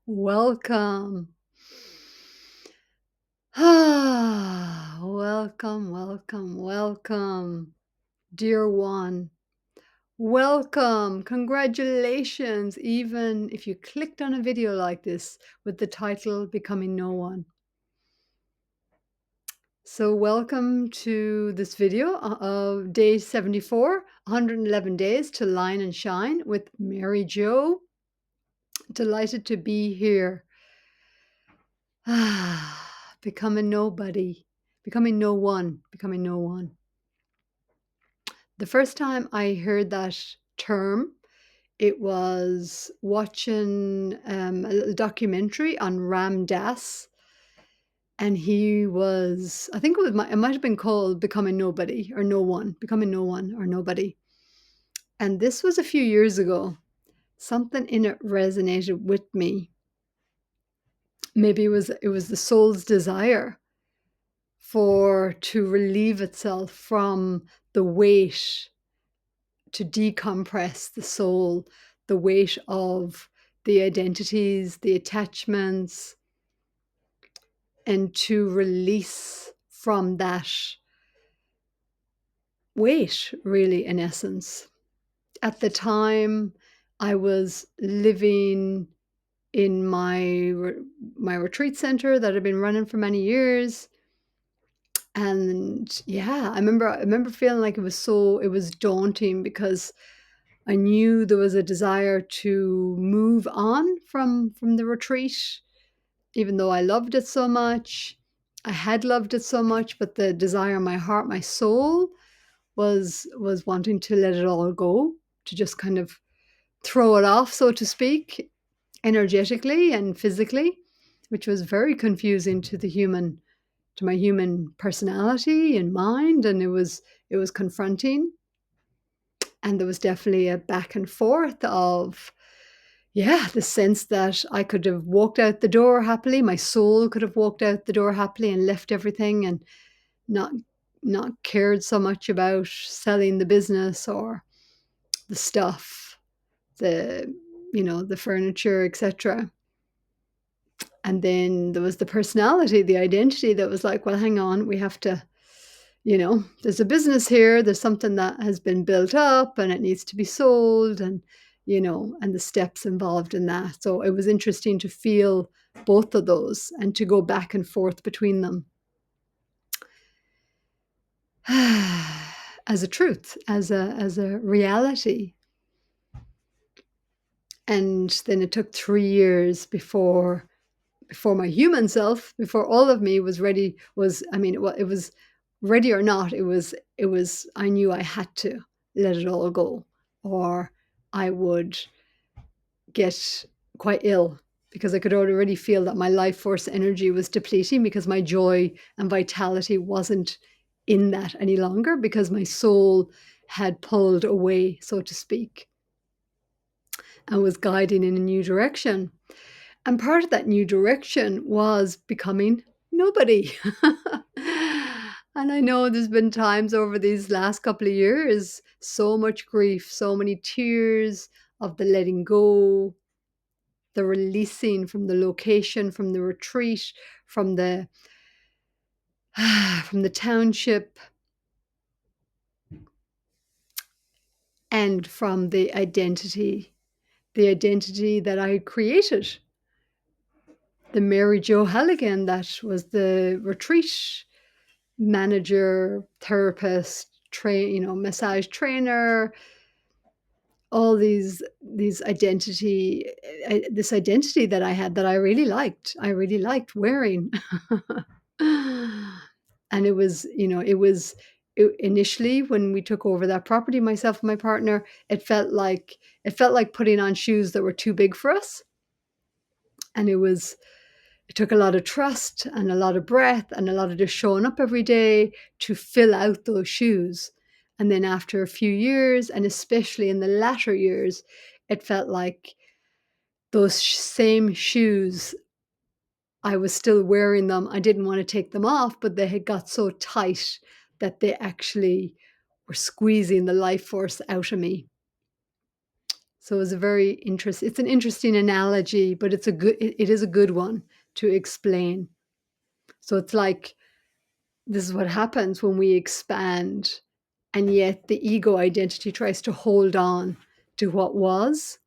Welcome. Welcome. Dear one, welcome. Congratulations, even if you clicked on a video like this with the title Becoming No One. So, welcome to this video of day 74, 111 days to line and shine with Mary Jo. Delighted to be here. Becoming nobody, becoming no one, becoming no one. The first time I heard that term, it was watching a little documentary on Ram Dass, and he was, I think it might have been called Becoming Nobody or No One, Becoming No One or Nobody. And this was a few years ago. Something in it resonated with me. Maybe it was the soul's desire to relieve itself from the weight, to decompress the soul, the weight of the identities, the attachments, and to release from that weight, really, in essence. At the time, I was living in my retreat center that had been running for many years. And yeah, I remember feeling like it was daunting because I knew there was a desire to move on from the retreat, even though I loved it so much. I had loved it so much, but the desire in my heart, my soul, was wanting to let it all go, to just kind of throw it off, so to speak, energetically and physically, which was very confusing to my human personality and mind, and it was confronting. And there was definitely a back and forth of, yeah, the sense that I could have walked out the door happily, my soul could have walked out the door happily and left everything and not not cared so much about selling the business or the stuff, the the furniture, etc. And then there was the personality, the identity that was like, well, hang on, we have to, there's a business here, there's something that has been built up and it needs to be sold, and the steps involved in that. So it was interesting to feel both of those and to go back and forth between them as a truth, as a reality. And then it took 3 years before my human self, before all of me was ready, it was ready or not, it was I knew I had to let it all go, or I would get quite ill, because I could already feel that my life force energy was depleting, because my joy and vitality wasn't in that any longer, because my soul had pulled away, so to speak, and was guiding in a new direction. And part of that new direction was becoming nobody. And I know there's been times over these last couple of years, so much grief, so many tears of the letting go, the releasing from the location, from the retreat, from the from the township, and from the identity that I created. The Mary Jo Halligan that was the retreat manager, therapist, massage trainer, all these identity, this identity that I had that I really liked. I really liked wearing. And initially when we took over that property, myself and my partner, it felt like putting on shoes that were too big for us. And it took a lot of trust and a lot of breath and a lot of just showing up every day to fill out those shoes. And then after a few years, and especially in the latter years, it felt like those same shoes, I was still wearing them. I didn't want to take them off, but they had got so tight that they actually were squeezing the life force out of me. So it's a very interest it's an interesting analogy, but it is a good one to explain. So it's like this is what happens when we expand, and yet the ego identity tries to hold on to what was,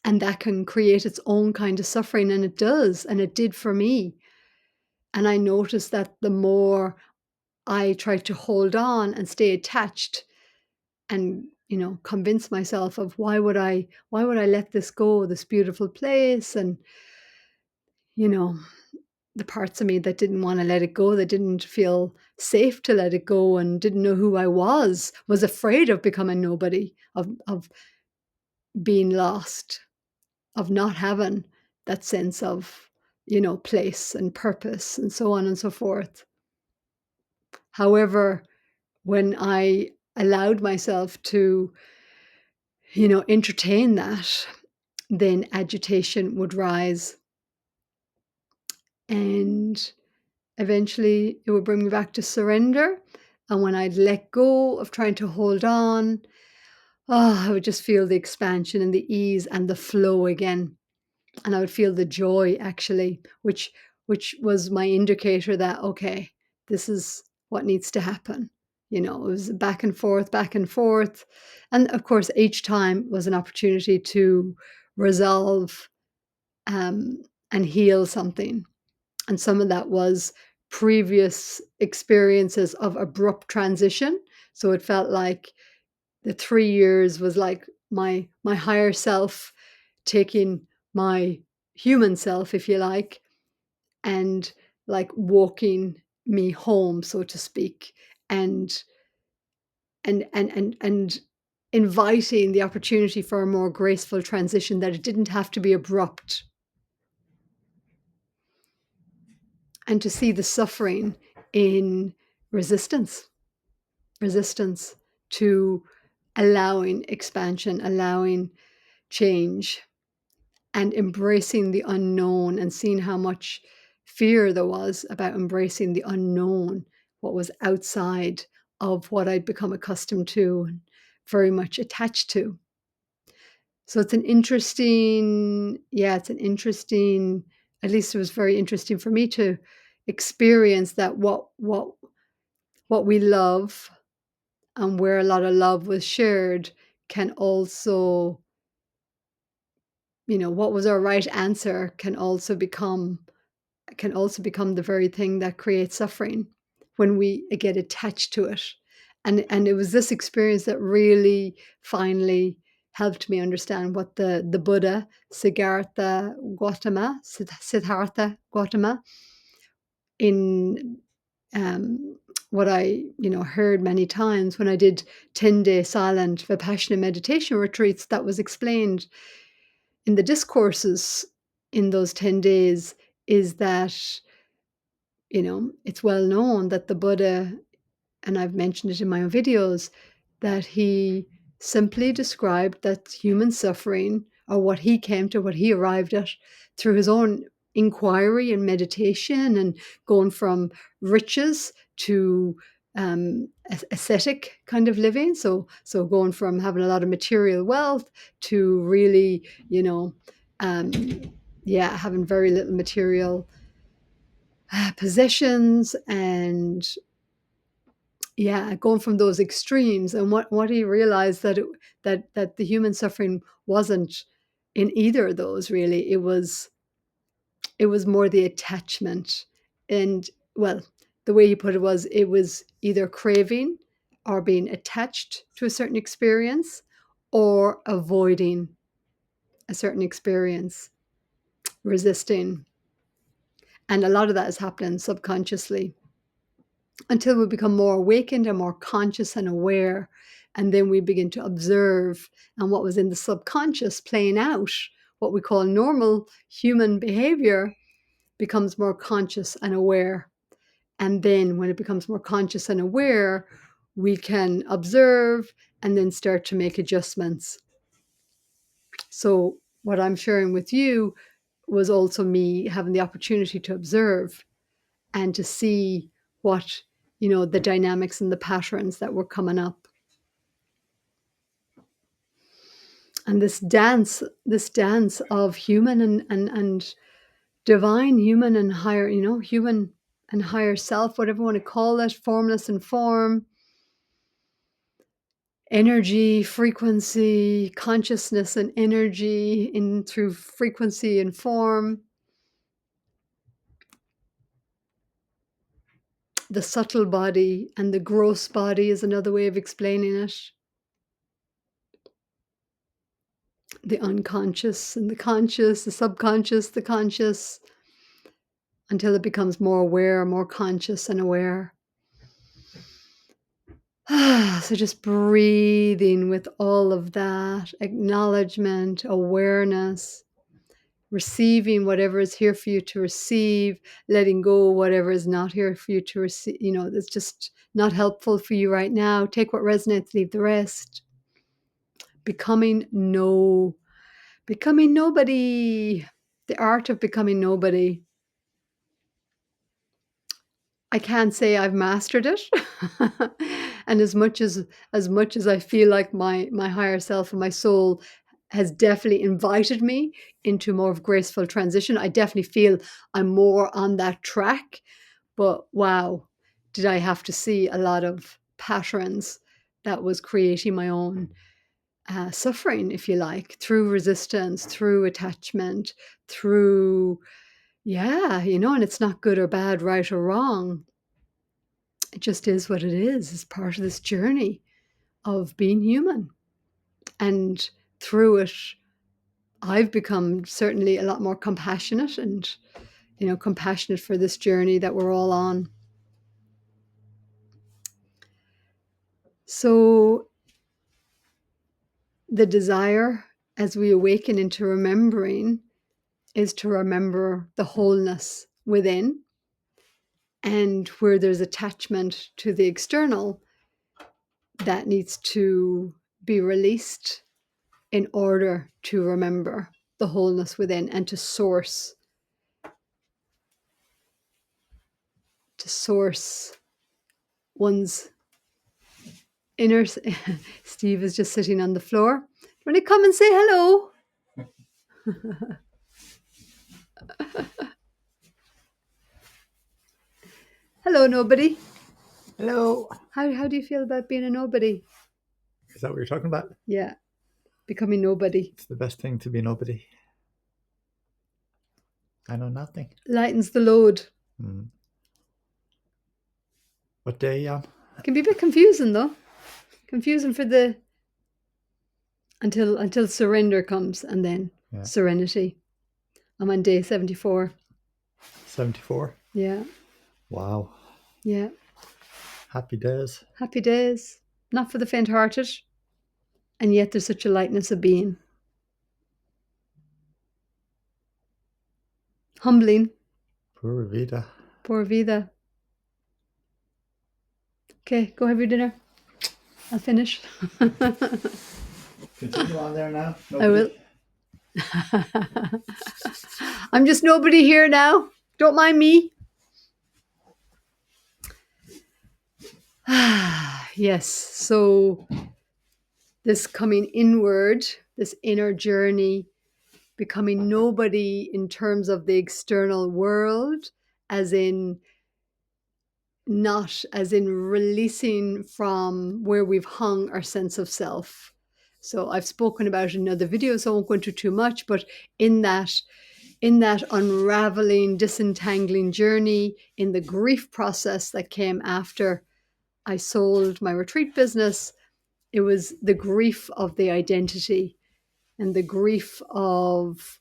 and that can create its own kind of suffering, and it does, and it did for me. And I noticed that the more I tried to hold on and stay attached and, convince myself of why would I let this go, this beautiful place, and, you know, the parts of me that didn't want to let it go, that didn't feel safe to let it go and didn't know who I was afraid of becoming nobody, of being lost, of not having that sense of, place and purpose and so on and so forth. However, when I allowed myself to, entertain that, then agitation would rise, and eventually it would bring me back to surrender. And when I'd let go of trying to hold on, I would just feel the expansion and the ease and the flow again. And I would feel the joy actually, which was my indicator that, okay, this is what needs to happen. It was back and forth, back and forth. And of course, each time was an opportunity to resolve, and heal something. And some of that was previous experiences of abrupt transition. So it felt like the 3 years was like my higher self taking my human self, if you like, and like walking me home, so to speak, and and inviting the opportunity for a more graceful transition, that it didn't have to be abrupt, and to see the suffering in resistance, resistance to allowing expansion, allowing change, and embracing the unknown, and seeing how much fear there was about embracing the unknown, what was outside of what I'd become accustomed to and very much attached to. So it's an interesting, at least it was very interesting for me to experience that what we love, and where a lot of love was shared, can also, what was our right answer can also become the very thing that creates suffering when we get attached to it. And it was this experience that really finally helped me understand what the Buddha Siddhartha Gautama, in what I heard many times when I did 10-day silent Vipassana meditation retreats, that was explained in the discourses in those 10 days, is that, it's well known that the Buddha, and I've mentioned it in my own videos, that he simply described that human suffering, or what he came to, what he arrived at through his own inquiry and meditation, and going from riches to ascetic kind of living. So going from having a lot of material wealth to really, um, having very little material possessions, and going from those extremes. And what he realized, that the human suffering wasn't in either of those, really. It was more the attachment. And, well, the way he put it was either craving or being attached to a certain experience, or avoiding a certain experience, resisting. And a lot of that is happening subconsciously, until we become more awakened and more conscious and aware. And then we begin to observe, and what was in the subconscious playing out, what we call normal human behavior, becomes more conscious and aware. And then when it becomes more conscious and aware, we can observe and then start to make adjustments. So what I'm sharing with you was also me having the opportunity to observe, and to see what, the dynamics and the patterns that were coming up. And this dance of human and divine, human and higher, human and higher self, whatever you want to call it, formless and form, energy, frequency, consciousness and energy in through frequency and form. The subtle body and the gross body is another way of explaining it. The unconscious and the conscious, the subconscious, the conscious, until it becomes more aware, more conscious and aware. So just breathing with all of that, acknowledgement, awareness, receiving whatever is here for you to receive, letting go whatever is not here for you to receive, that's just not helpful for you right now. Take what resonates, leave the rest. Becoming nobody, the art of becoming nobody. I can't say I've mastered it. And as much as I feel like my higher self and my soul has definitely invited me into more of graceful transition, I definitely feel I'm more on that track. But wow, did I have to see a lot of patterns that was creating my own suffering, if you like, through resistance, through attachment, through, and it's not good or bad, right or wrong. It just is what it is. It's part of this journey of being human. And through it, I've become certainly a lot more compassionate and, compassionate for this journey that we're all on. So the desire as we awaken into remembering is to remember the wholeness within. And where there's attachment to the external, that needs to be released in order to remember the wholeness within and to source one's inner. Steve is just sitting on the floor. Want to come and say hello? Hello, nobody. Hello. How do you feel about being a nobody? Is that what you're talking about? Yeah, becoming nobody. It's the best thing to be nobody. I know nothing. Lightens the load. What day are you on? It can be a bit confusing though. Confusing for the until surrender comes and then serenity. I'm on day 74. 74? Yeah. Wow. Yeah. Happy days. Happy days. Not for the faint-hearted. And yet there's such a lightness of being. Humbling. Pura vida. Pura vida. Okay, go have your dinner. I'll finish. Continue on there now. Nobody. I will. I'm just nobody here now. Don't mind me. Yes, so this coming inward, this inner journey, becoming nobody in terms of the external world, as in not as in releasing from where we've hung our sense of self. So I've spoken about it in other videos, so I won't go into too much, but in that unraveling, disentangling journey, in the grief process that came after I sold my retreat business, it was the grief of the identity and the grief of,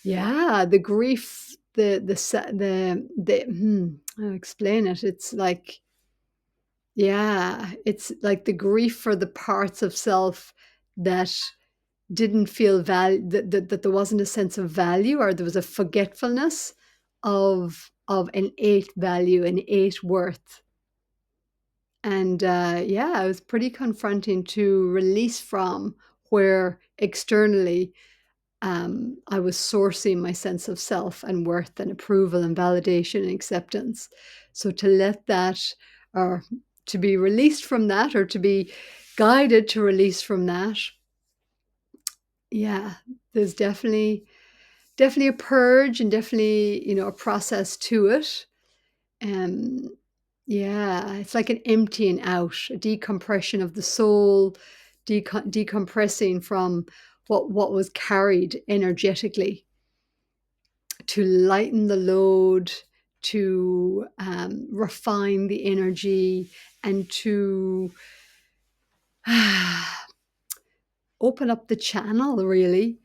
the grief, I'll explain it. It's like, it's like the grief for the parts of self that didn't feel that there wasn't a sense of value, or there was a forgetfulness of innate value, innate worth. And it was pretty confronting to release from where externally I was sourcing my sense of self and worth and approval and validation and acceptance. So to let that, or to be released from that, or to be guided to release from that, Yeah, there's definitely a purge and definitely, a process to it. Um, yeah, it's like an emptying out, a decompression of the soul, decompressing from what was carried energetically to lighten the load, to refine the energy, and to open up the channel really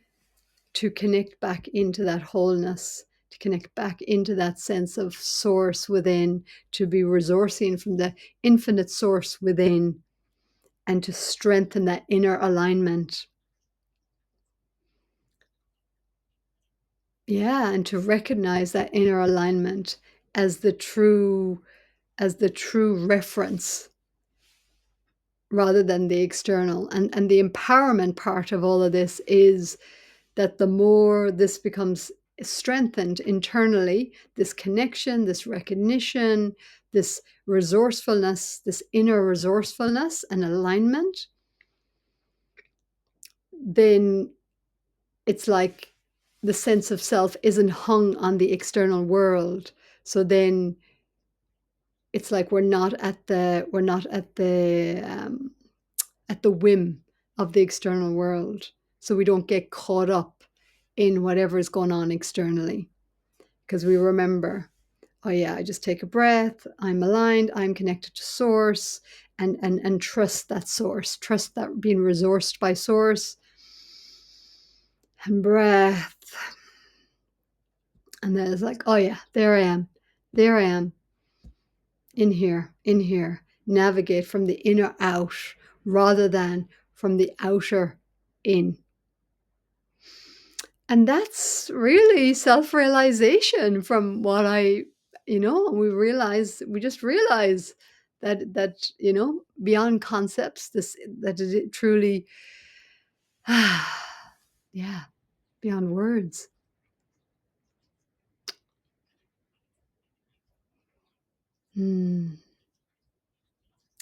to connect back into that wholeness, to connect back into that sense of source within, to be resourcing from the infinite source within, and to strengthen that inner alignment. Yeah, and to recognize that inner alignment as the true reference rather than the external. And the empowerment part of all of this is that the more this becomes strengthened internally, this connection, this recognition, this resourcefulness, this inner resourcefulness and alignment, then it's like the sense of self isn't hung on the external world. So then it's like we're not at the whim of the external world. So we don't get caught up in whatever is going on externally, because we remember, oh yeah, I just take a breath, I'm aligned, I'm connected to source, and trust that source, trust that being resourced by source, and breath. And then it's like, oh yeah, there I am, in here, navigate from the inner out rather than from the outer in. And that's really self-realization from what we just realize that, beyond concepts, that it truly, yeah, beyond words. Hmm.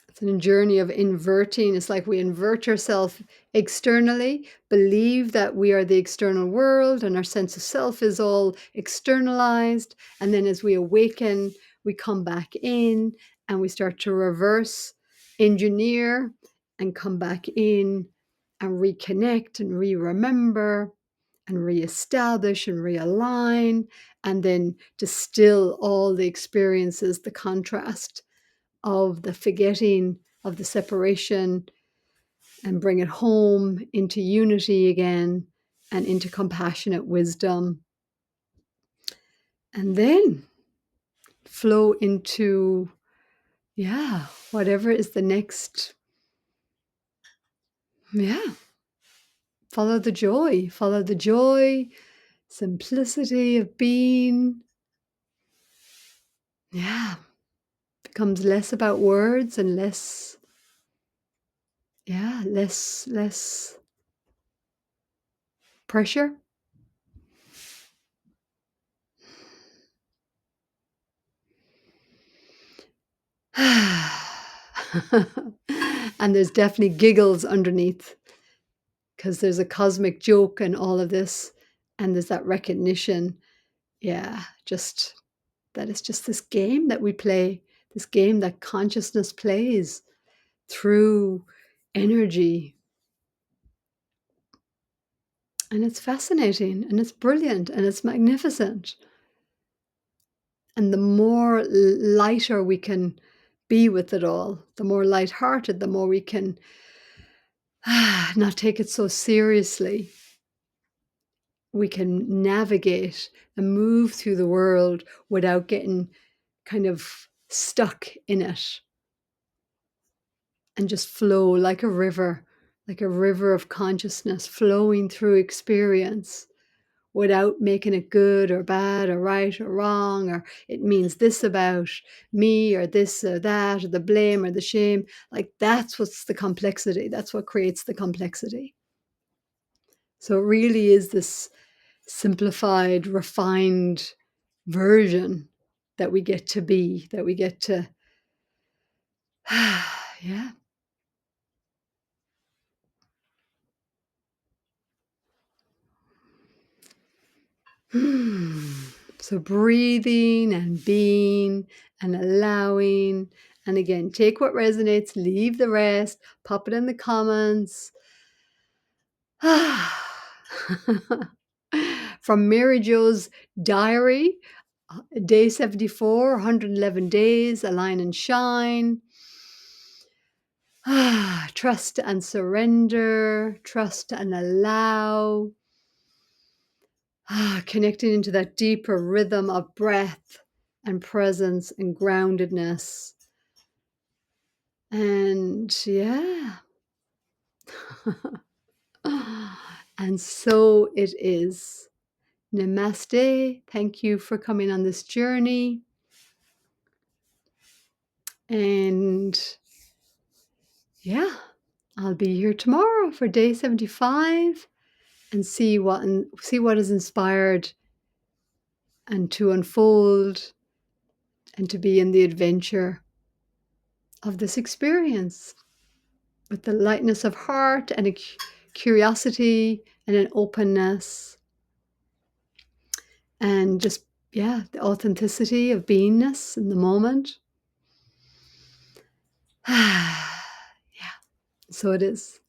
It's a journey of inverting. It's like we invert ourselves externally, believe that we are the external world, and our sense of self is all externalized. And then as we awaken, we come back in and we start to reverse engineer and come back in and reconnect and re-remember and reestablish and realign, and then distill all the experiences, the contrast of the forgetting, of the separation, and bring it home into unity again and into compassionate wisdom. And then flow into, yeah, whatever is the next, yeah, follow the joy, simplicity of being. Yeah, becomes less about words and less, yeah, less pressure. And there's definitely giggles underneath, because there's a cosmic joke in all of this, and there's that recognition. Yeah, just that it's just this game that we play, this game that consciousness plays through energy. And it's fascinating and it's brilliant and it's magnificent. And the more lighter we can be with it all, the more lighthearted, the more we can not take it so seriously. We can navigate and move through the world without getting kind of stuck in it, and just flow like a river of consciousness flowing through experience without making it good or bad or right or wrong, or it means this about me or this or that, or the blame or the shame. Like that's what's the complexity. That's what creates the complexity. So it really is this simplified, refined version that we get to be, that we get to, yeah. So breathing and being and allowing. And again, take what resonates, leave the rest, pop it in the comments. From Mary Jo's diary, day 74, 111 days, align and shine. Trust and surrender, trust and allow. Connecting into that deeper rhythm of breath and presence and groundedness. And yeah. And so it is. Namaste. Thank you for coming on this journey. And yeah, I'll be here tomorrow for day 75 and see what is inspired and to unfold and to be in the adventure of this experience with the lightness of heart and a curiosity and an openness and just, yeah, the authenticity of beingness in the moment. Yeah, so it is.